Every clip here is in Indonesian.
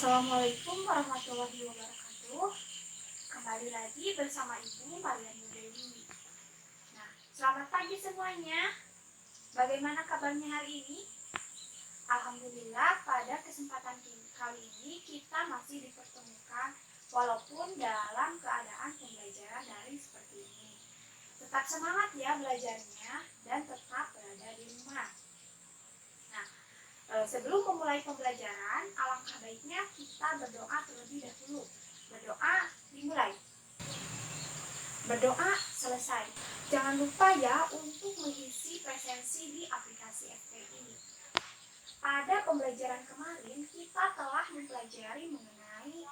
Assalamualaikum warahmatullahi wabarakatuh. Kembali lagi bersama Ibu Marian Dewi. Nah, selamat pagi semuanya. Bagaimana kabarnya hari ini? Alhamdulillah, pada kesempatan kali ini kita masih dipertemukan walaupun dalam keadaan pembelajaran daring seperti ini. Tetap semangat ya belajarnya dan tetap berada di rumah. Nah, sebelum memulai pembelajaran, alangkah baiknya kita berdoa terlebih dahulu. Berdoa dimulai. Berdoa selesai. Jangan lupa ya untuk mengisi presensi di aplikasi FPI. Pada pembelajaran kemarin kita telah mempelajari mengenai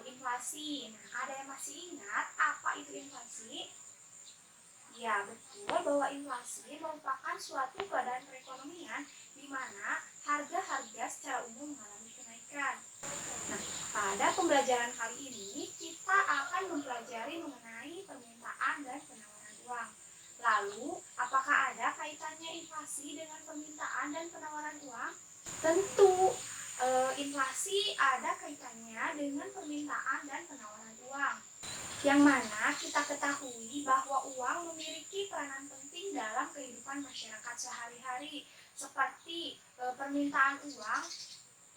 inflasi. Nah, ada yang masih ingat apa itu inflasi? Ya, betul bahwa inflasi merupakan suatu keadaan perekonomian di mana harga-harga secara umum mengalami kenaikan. Nah, pada pembelajaran kali ini kita akan mempelajari mengenai permintaan dan penawaran uang. Lalu, apakah ada kaitannya inflasi dengan permintaan dan penawaran uang? Tentu, inflasi ada kaitannya dengan permintaan dan penawaran uang. Yang mana kita ketahui bahwa uang memiliki peranan penting dalam kehidupan masyarakat sehari-hari, seperti permintaan uang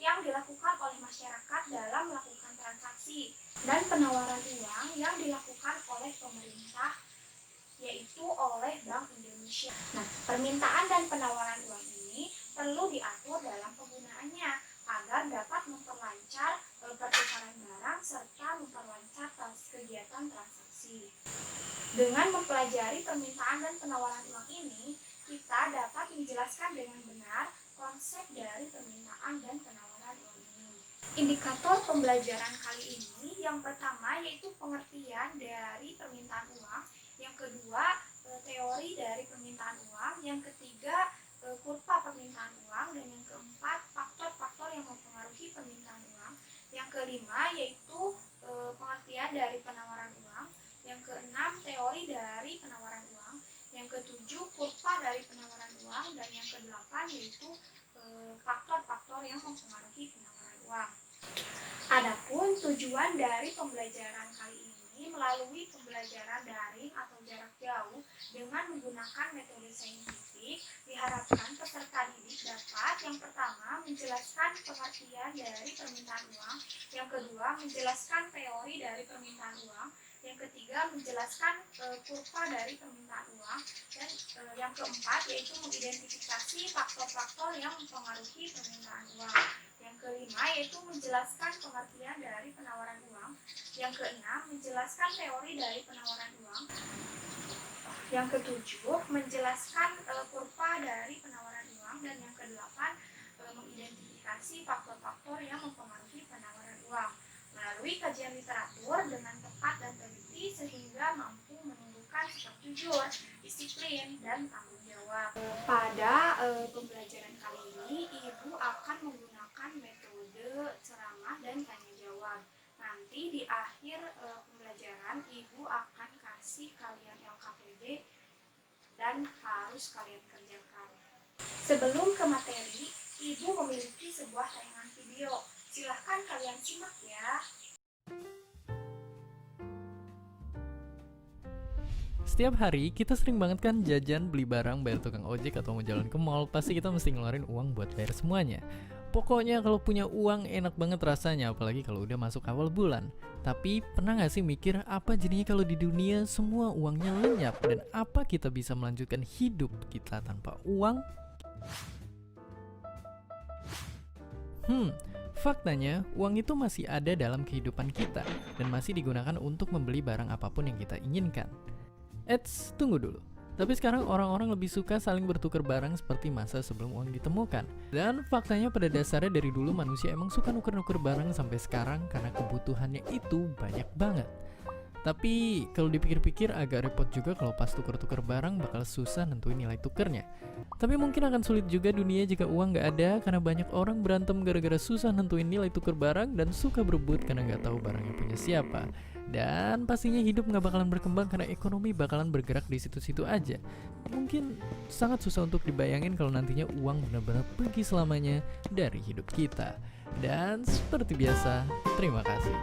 yang dilakukan oleh masyarakat dalam melakukan transaksi dan penawaran uang yang dilakukan oleh pemerintah, yaitu oleh Bank Indonesia. Nah, permintaan dan penawaran uang ini perlu diatur dalam penggunaannya agar dapat memperlancar pertukaran barang serta memperlancar kegiatan transaksi. Dengan mempelajari permintaan dan penawaran uang ini, kita dapat menjelaskan dengan benar konsep dari permintaan dan penawaran uang ini. Indikator pembelajaran kali ini yang pertama yaitu pengertian dari permintaan uang, yang kedua teori dari permintaan uang, yang ketiga kurva permintaan uang, dan yang keempat faktor-faktor yang mempengaruhi permintaan uang, yang kelima yaitu pengertian dari penawaran uang, yang keenam teori dari penawaran uang, yang ketujuh kurva dari penawaran uang, dan yang kedelapan yaitu faktor-faktor yang mempengaruhi penawaran uang. Adapun tujuan dari pembelajaran kali ini melalui pembelajaran daring atau jarak jauh dengan menggunakan metode saintifik, diharapkan peserta didik dapat yang pertama menjelaskan pengertian dari permintaan uang, yang kedua menjelaskan teori dari permintaan uang, yang ketiga menjelaskan kurva dari permintaan uang, dan yang keempat yaitu mengidentifikasi faktor-faktor yang mempengaruhi permintaan uang. Yang kelima yaitu menjelaskan pengertian dari penawaran uang, yang keenam menjelaskan teori dari penawaran uang, yang ketujuh menjelaskan kurva dari penawaran uang, dan yang kedelapan mengidentifikasi faktor-faktor yang mempengaruhi penawaran uang melalui kajian literatur dengan tepat dan teliti sehingga mampu menumbuhkan sikap jujur, disiplin, dan tanggung jawab. Pada pembelajaran kali ini, Ibu akan menggunakan metode ceramah dan tanya jawab. Nanti di akhir pembelajaran, Ibu akan kasih kalian LKPD dan harus kalian kerjakan. Sebelum ke materi, Ibu memiliki sebuah tayangan video. Silahkan kalian simak ya. Setiap hari kita sering banget kan jajan, beli barang, bayar tukang ojek atau mau jalan ke mall, pasti kita mesti ngeluarin uang buat bayar semuanya. Pokoknya kalau punya uang enak banget rasanya, apalagi kalau udah masuk awal bulan. Tapi pernah gak sih mikir apa jadinya kalau di dunia semua uangnya lenyap, dan apa kita bisa melanjutkan hidup kita tanpa uang? Faktanya, uang itu masih ada dalam kehidupan kita dan masih digunakan untuk membeli barang apapun yang kita inginkan. Eits, tunggu dulu. Tapi sekarang orang-orang lebih suka saling bertukar barang seperti masa sebelum uang ditemukan. Dan faktanya pada dasarnya dari dulu manusia emang suka nuker-nuker barang sampai sekarang karena kebutuhannya itu banyak banget. Tapi kalau dipikir-pikir agak repot juga kalau pas tuker-tuker barang bakal susah nentuin nilai tukernya. Tapi mungkin akan sulit juga dunia jika uang gak ada karena banyak orang berantem gara-gara susah nentuin nilai tuker barang dan suka berebut karena gak tahu barangnya punya siapa. Dan pastinya hidup gak bakalan berkembang karena ekonomi bakalan bergerak di situ-situ aja. Mungkin sangat susah untuk dibayangin kalau nantinya uang benar-benar pergi selamanya dari hidup kita. Dan seperti biasa, terima kasih.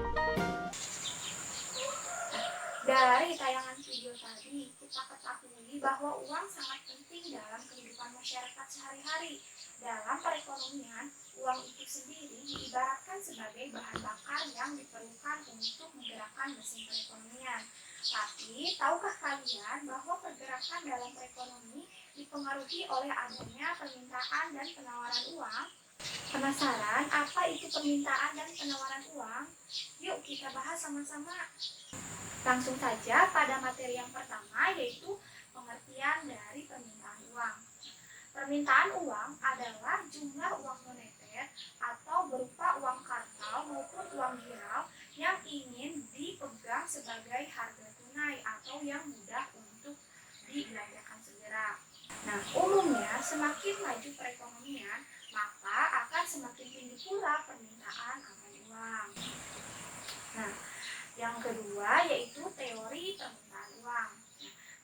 Dari tayangan video tadi, kita ketahui bahwa uang sangat penting dalam kehidupan masyarakat sehari-hari. Dalam perekonomian, uang itu sendiri diibaratkan sebagai bahan bakar yang diperlukan untuk menggerakkan mesin perekonomian. Tapi, tahukah kalian bahwa pergerakan dalam perekonomi dipengaruhi oleh adanya permintaan dan penawaran uang? Penasaran apa itu permintaan dan penawaran uang? Yuk kita bahas sama-sama. Langsung saja pada materi yang pertama, yaitu pengertian dari permintaan uang. Permintaan uang adalah jumlah uang moneter atau berupa uang kartal maupun uang giral yang ingin dipegang sebagai harga tunai atau yang mudah untuk dibelanjakan segera. Nah, umumnya semakin maju perekonomian, maka akan semakin tinggi pula permintaan akan uang. Nah, yang kedua yaitu teori permintaan uang.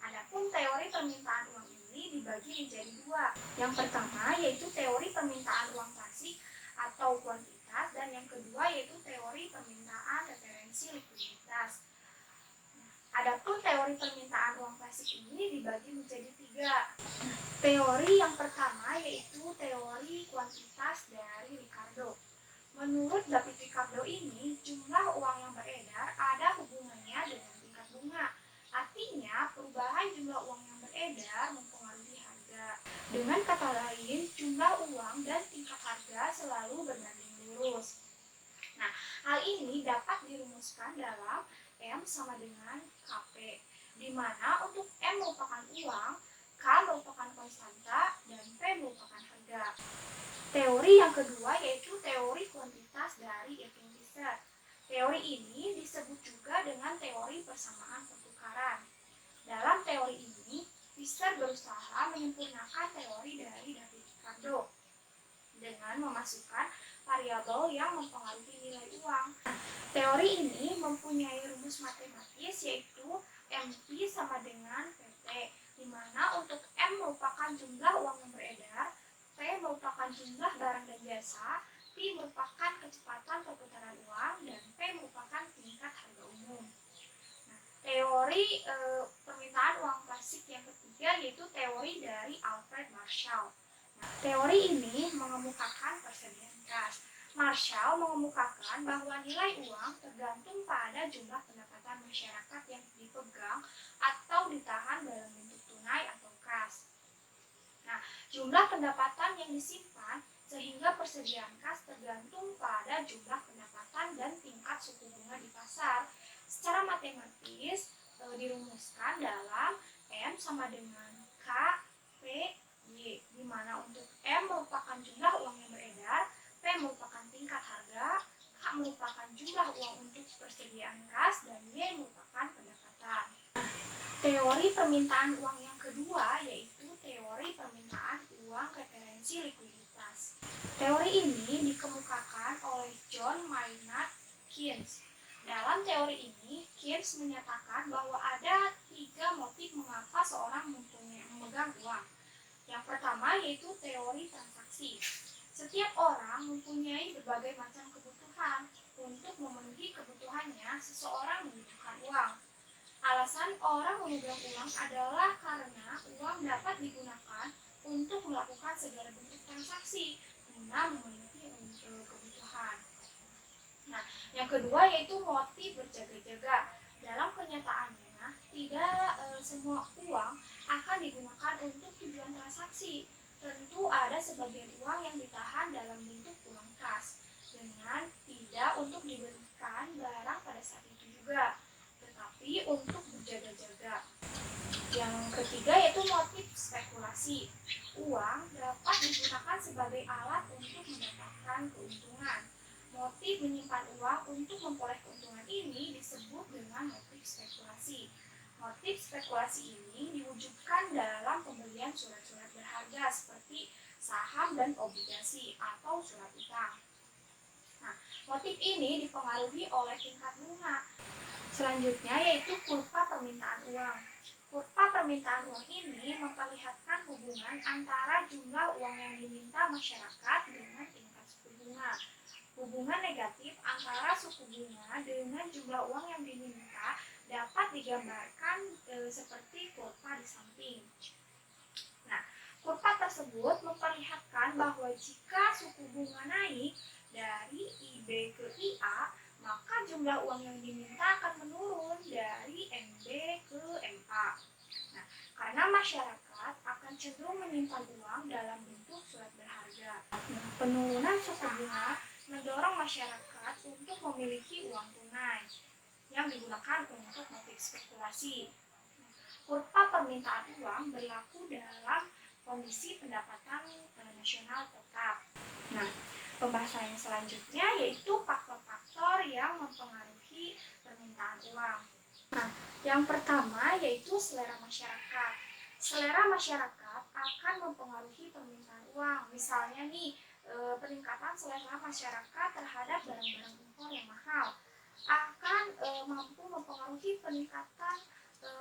Adapun teori permintaan uang ini dibagi menjadi dua. Yang pertama yaitu teori permintaan uang klasik atau kuantitas, dan yang kedua yaitu teori permintaan referensi likuiditas. Adapun teori permintaan uang klasik ini dibagi menjadi tiga. Teori yang pertama yaitu teori kuantitas dari Ricardo. Menurut David Ricardo ini, jumlah uang yang beredar ada hubungannya dengan tingkat bunga. Artinya, perubahan jumlah uang yang beredar mempengaruhi harga. Dengan kata lain, jumlah uang dan tingkat harga selalu berbanding lurus. Nah, hal ini dapat dirumuskan dalam M sama dengan KP, di mana untuk M merupakan uang, K merupakan konstanta, dan P merupakan harga. Teori yang kedua yaitu teori kuantitas dari Irving Fisher. Teori ini disebut juga dengan teori persamaan pertukaran. Dalam teori ini, Fisher berusaha menyempurnakan teori dari David Ricardo dengan memasukkan variabel yang mempengaruhi nilai uang. Teori ini mempunyai rumus matematis yaitu MP sama dengan PT, di mana untuk M merupakan jumlah uang yang beredar, P merupakan jumlah barang dan jasa, P merupakan kecepatan perputaran uang, dan P merupakan tingkat harga umum. Nah, teori permintaan uang klasik yang ketiga yaitu teori dari Alfred Marshall. Nah, teori ini mengemukakan persediaan kas. Marshall mengemukakan bahwa nilai uang tergantung pada jumlah pendapatan masyarakat yang dipegang atau ditahan dalam bentuk tunai atau kas. Nah, jumlah pendapatan yang disimpan sehingga persediaan kas tergantung pada jumlah pendapatan dan tingkat suku bunga di pasar. Secara matematis dirumuskan dalam M sama dengan K, P, Y, di mana untuk M merupakan jumlah uang yang beredar, P merupakan tingkat harga, K merupakan jumlah uang untuk persediaan kas, dan Y merupakan pendapatan. Teori permintaan uang yang kedua yaitu teori permintaan uang referensi likuiditas. Teori ini dikemukakan oleh John Maynard Keynes. Dalam teori ini, Keynes menyatakan bahwa ada tiga motif mengapa seorang memegang uang. Yang pertama yaitu teori transaksi. Setiap orang mempunyai berbagai macam kebutuhan. Untuk memenuhi kebutuhannya, seseorang membutuhkan uang. Alasan orang memegang uang adalah karena uang dapat digunakan untuk melakukan segala bentuk transaksi guna memenuhi kebutuhan. Nah, yang kedua yaitu motif berjaga-jaga. Dalam kenyataannya, tidak semua uang akan digunakan untuk tujuan transaksi. Tentu ada sebagian uang yang ditahan dalam bentuk uang kas, dengan tidak untuk diberikan barang pada saat itu juga, tetapi untuk berjaga-jaga. Yang ketiga yaitu motif spekulasi. Uang dapat digunakan sebagai alat untuk mendapatkan keuntungan. Motif menyimpan uang untuk memperoleh keuntungan ini disebut dengan motif spekulasi. Motif spekulasi ini diwujudkan dalam pembelian surat-surat berharga seperti saham dan obligasi atau surat utang. Nah, motif ini dipengaruhi oleh tingkat bunga. Selanjutnya yaitu kurva permintaan uang. Kurva permintaan uang ini memperlihatkan hubungan antara jumlah uang yang diminta masyarakat dengan tingkat suku bunga. Hubungan negatif antara suku bunga dengan jumlah uang yang diminta dapat digambarkan seperti kurva di samping. Nah, kurva tersebut memperlihatkan bahwa jika suku bunga naik dari IB ke IA, maka jumlah uang yang diminta akan menurun dari MB ke MA. Nah, karena masyarakat akan cenderung menyimpan uang dalam bentuk surat berharga. Nah, penurunan suku bunga mendorong masyarakat untuk memiliki uang tunai yang digunakan untuk motif spekulasi. Kurva permintaan uang berlaku dalam kondisi pendapatan nasional tetap. Nah, pembahasan yang selanjutnya yaitu faktor-faktor yang mempengaruhi permintaan uang. Nah, yang pertama yaitu selera masyarakat. Selera masyarakat akan mempengaruhi permintaan uang. Misalnya nih, peningkatan selera masyarakat terhadap barang-barang impor yang mahal akan mampu mempengaruhi peningkatan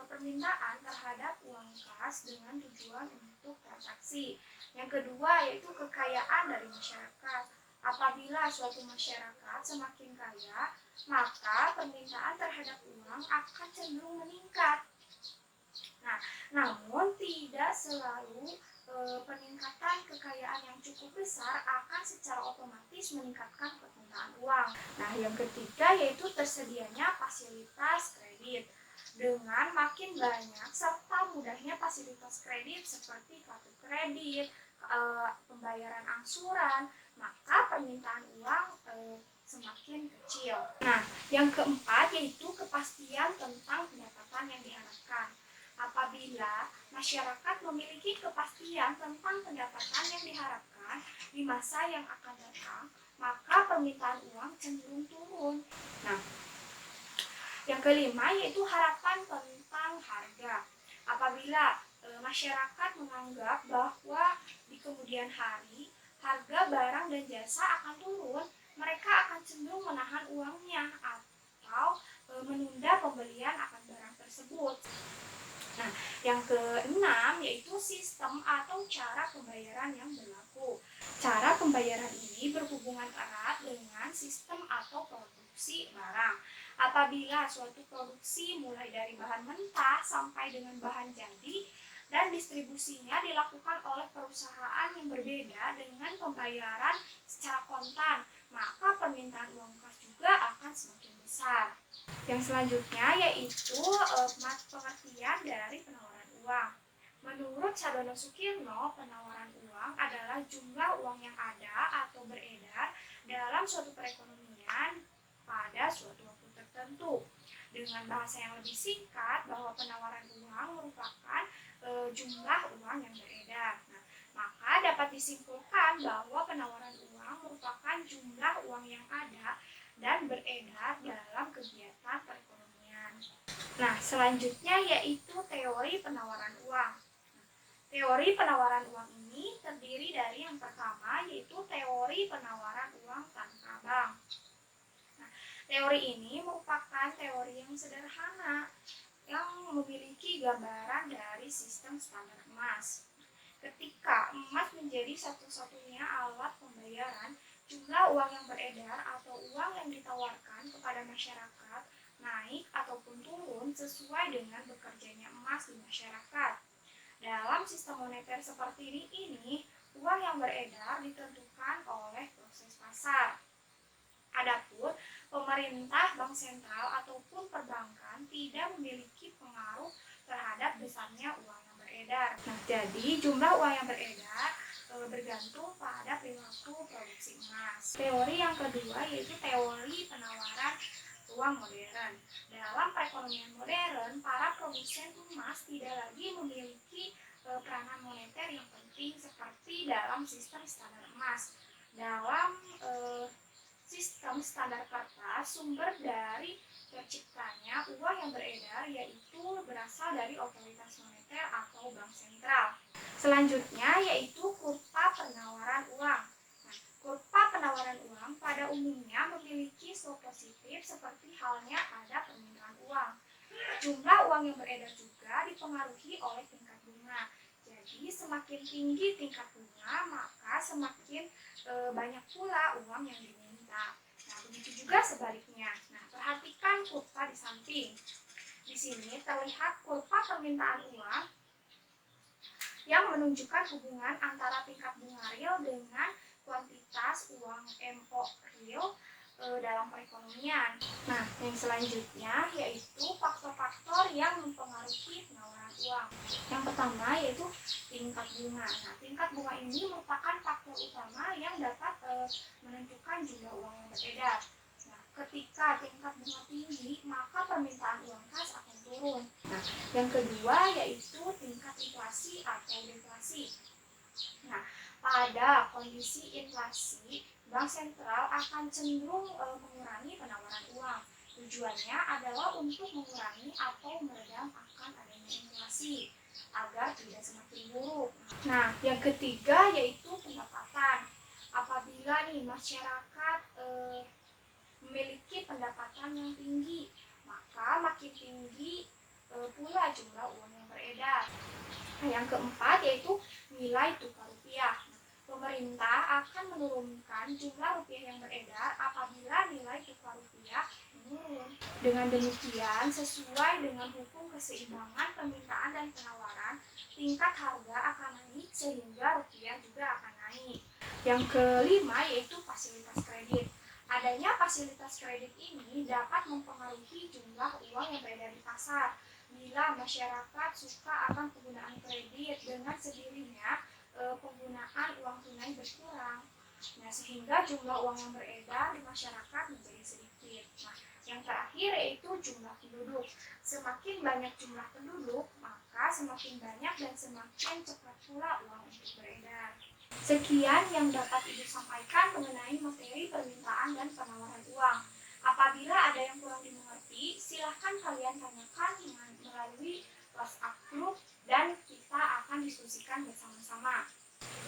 permintaan terhadap uang kas dengan tujuan untuk transaksi. Yang kedua yaitu kekayaan dari masyarakat. Apabila suatu masyarakat semakin kaya, maka permintaan terhadap uang akan cenderung meningkat. Nah, namun tidak selalu peningkatan kekayaan yang cukup besar akan secara otomatis meningkatkan permintaan uang. Nah, yang ketiga yaitu tersedianya fasilitas kredit. Dengan makin banyak serta mudahnya fasilitas kredit seperti kartu kredit, pembayaran angsuran, maka permintaan uang semakin kecil. Nah, yang keempat yaitu kepastian tentang pendapatan yang diharapkan. Apabila masyarakat memiliki kepastian tentang pendapatan yang diharapkan di masa yang akan datang, maka permintaan uang cenderung turun. Nah, yang kelima yaitu harapan tentang harga. Apabila masyarakat menganggap bahwa di kemudian hari harga barang dan jasa akan turun, mereka akan cenderung menahan uangnya atau menunda pembelian akan barang tersebut. Nah, yang keenam yaitu sistem atau cara pembayaran yang berlaku. Cara pembayaran ini berhubungan erat dengan sistem atau produksi barang. Apabila suatu produksi mulai dari bahan mentah sampai dengan bahan jadi dan distribusinya dilakukan oleh perusahaan yang berbeda dengan pembayaran secara kontan, maka permintaan uang kas juga akan semakin besar. Yang selanjutnya yaitu pengertian dari penawaran uang. Menurut Sadono Sukirno, penawaran uang adalah jumlah uang yang ada atau beredar dalam suatu perekonomian pada suatu waktu tertentu. Dengan bahasa yang lebih singkat, bahwa penawaran uang merupakan jumlah uang yang beredar. Nah, maka dapat disimpulkan bahwa penawaran uang merupakan jumlah uang yang ada dan beredar dalam kegiatan perekonomian. Nah, selanjutnya yaitu teori penawaran uang. Teori penawaran uang ini terdiri dari yang pertama yaitu teori penawaran uang tanpa bank. Nah, teori ini merupakan teori yang sederhana yang memiliki gambaran dari sistem standar emas. Ketika emas menjadi satu-satunya alat pembayaran, jumlah uang yang beredar atau uang yang ditawarkan kepada masyarakat naik ataupun turun sesuai dengan bekerjanya emas di masyarakat. Dalam sistem moneter seperti ini, uang yang beredar ditentukan oleh proses pasar. Adapun pemerintah, bank sentral ataupun perbankan tidak memiliki pengaruh terhadap besarnya uang yang beredar. Nah, jadi jumlah uang yang beredar bergantung pada perilaku produksi emas. Teori yang kedua yaitu teori penawaran uang modern. Dalam perekonomian modern, para produsen emas tidak lagi memiliki peranan moneter yang penting seperti dalam sistem standar emas. Dalam sistem standar kertas, sumber dari terciptanya uang yang beredar yaitu berasal dari otoritas moneter atau bank sentral. Selanjutnya yaitu kurva penawaran uang. Nah, kurva penawaran uang pada umumnya memiliki slope positif seperti halnya pada permintaan uang. Jumlah uang yang beredar juga dipengaruhi oleh tingkat bunga. Jadi semakin tinggi tingkat bunga, maka semakin banyak pula uang yang diminta. pemerintah. Nah, begitu juga sebaliknya. Nah, perhatikan kurva di samping. Di sini terlihat kurva permintaan uang yang menunjukkan hubungan antara tingkat bunga real dengan kuantitas uang MO real dalam perekonomian. Nah, yang selanjutnya yaitu faktor-faktor yang mempengaruhi penawaran uang. Yang pertama yaitu tingkat bunga. Nah, tingkat bunga ini merupakan faktor utama yang dapat menentukan jumlah uang yang beredar. Nah, ketika tingkat bunga tinggi, maka permintaan uang kas akan turun. Nah, yang kedua yaitu tingkat inflasi atau deflasi. Nah, pada kondisi inflasi, bank sentral akan cenderung mengurangi penawaran uang. Tujuannya adalah untuk mengurangi atau meredam akan adanya inflasi agar tidak semakin buruk. Nah, yang ketiga yaitu pendapatan. Apabila nih masyarakat memiliki pendapatan yang tinggi, maka makin tinggi pula jumlah uang yang beredar. Nah, yang keempat yaitu nilai tukar rupiah. Pemerintah akan menurunkan jumlah rupiah yang beredar apabila nilai tukar rupiah menurun. Dengan demikian, sesuai dengan hukum keseimbangan permintaan dan penawaran, tingkat harga akan naik sehingga rupiah juga akan naik. Yang kelima yaitu fasilitas kredit. Adanya fasilitas kredit ini dapat mempengaruhi jumlah uang yang beredar di pasar. Bila masyarakat suka akan penggunaan kredit, dengan sendirinya penggunaan uang tunai berkurang. Nah, sehingga jumlah uang yang beredar di masyarakat menjadi sedikit. Nah, yang terakhir yaitu jumlah penduduk. Semakin banyak jumlah penduduk, maka semakin banyak dan semakin cepat pula uang untuk beredar. Sekian yang dapat Ibu sampaikan mengenai materi permintaan dan penawaran uang. Apabila ada yang kurang dimengerti, silahkan kalian tanyakan melalui WhatsApp group dan kita akan diskusikan bersama-sama.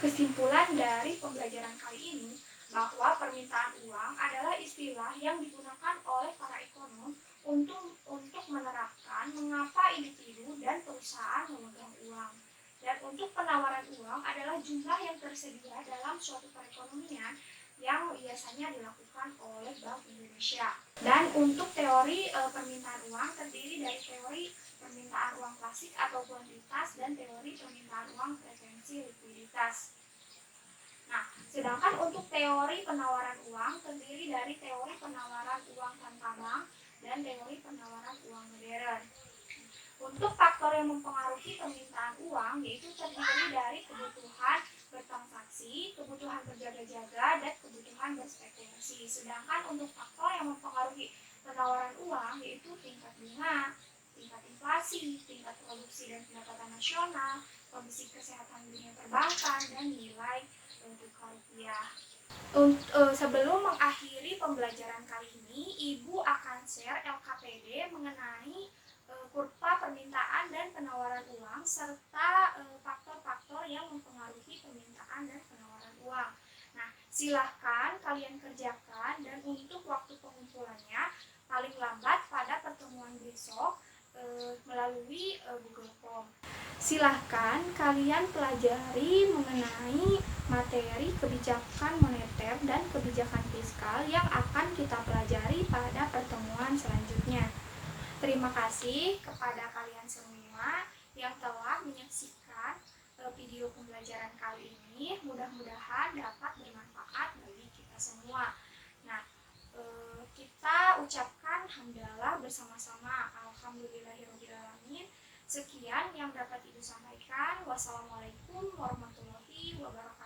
Kesimpulan dari pembelajaran kali ini bahwa permintaan uang adalah istilah yang digunakan oleh para ekonom untuk menerapkan mengapa individu dan perusahaan memegang uang. Dan untuk penawaran uang adalah jumlah yang tersedia dalam suatu perekonomian yang biasanya dilakukan oleh Bank Indonesia. Dan untuk teori permintaan uang terdiri dari teori permintaan uang klasik atau kuantitas dan teori permintaan uang frekuensi likuiditas. Nah, sedangkan untuk teori penawaran uang terdiri dari teori penawaran uang tanpa bank dan teori penawaran uang modern. Untuk faktor yang mempengaruhi permintaan uang yaitu terdiri dari kebutuhan bertransaksi, kebutuhan berjaga-jaga, dan kebutuhan berspekulasi. Sedangkan untuk faktor yang mempengaruhi penawaran uang yaitu tingkat bunga, tingkat inflasi, tingkat produksi dan pendapatan nasional, kondisi kesehatan dunia perbankan, dan nilai tukar rupiah. Sebelum mengakhiri pembelajaran kali ini, Ibu akan share LKPD mengenai kurva permintaan dan penawaran uang serta faktor-faktor yang mempengaruhi permintaan dan penawaran uang. Nah, silahkan kalian kerjakan dan untuk waktu pengumpulannya paling lambat pada pertemuan besok melalui Google Form. Silahkan kalian pelajari mengenai materi kebijakan moneter dan kebijakan fiskal yang akan kita pelajari pada pertemuan selanjutnya. Terima kasih kepada kalian semua yang telah menyaksikan video pembelajaran kali ini. Mudah-mudahan dapat bermanfaat bagi kita semua. Nah, kita ucapkan hamdalah bersama-sama. Alhamdulillahirobbilalamin. Sekian yang dapat Ibu sampaikan. Wassalamualaikum warahmatullahi wabarakatuh.